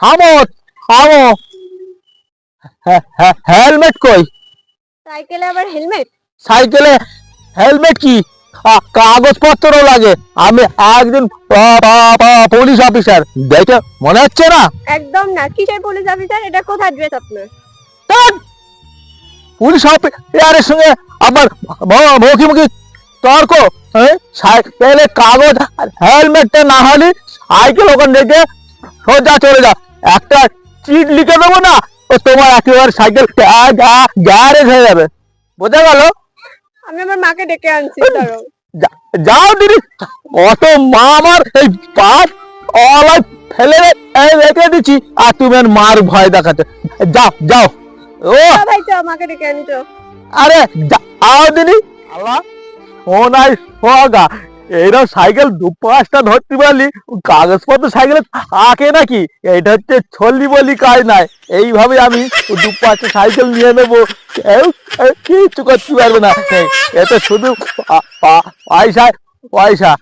থামো থামো। হেলমেট কই? সাইকেলে আবার হেলমেট? সাইকেলে হেলমেট কি? কাগজপত্র লাগে। আমি একজন পুলিশ অফিসার, দেখে মনে হচ্ছে না? একদম না। কিসের পুলিশ অফিসার? এটা কোথায় ড্রেস আপনার? ধ্যাৎ, পুলিশ অফিসারের সঙ্গে আমার মুখোমুখি তর্ক? সাইকেলে কাগজ আর হেলমেটটা না হলে সাইকেল ওখান থেকে সোজা চলে যা। একটা চিট লিখে দেবো না, ও তোমার একেবারে সাইকেল গ্যারেজ হয়ে যাবে। বোঝা গেল? আমি আমার মাকে ডেকে আনছি, ধরো। যাও দিদি। অত মা আমার এই পাপ অলায় ফেলে রেখে দিচ্ছি, আর তুমি আর মার ভয় দেখাচ্ছে। যাও যাও। ও ভাই চো, মাকে ডেকে আনি চো। আরে যাও দিদি। আল্লাহ, সোনাই সোহাগা, এইরকম সাইকেল দু পাঁচটা ধরতে পারলি, কাগজপত্র সাইকেলে থাকে নাকি? এটা হচ্ছে ছল্লি বলি কাজ নাই। এইভাবে আমি দু পাঁচটা সাইকেল নিয়ে নেবো, কেউ কিচ্ছু করতে পারবে না। এতে শুধু পয়সা পয়সা।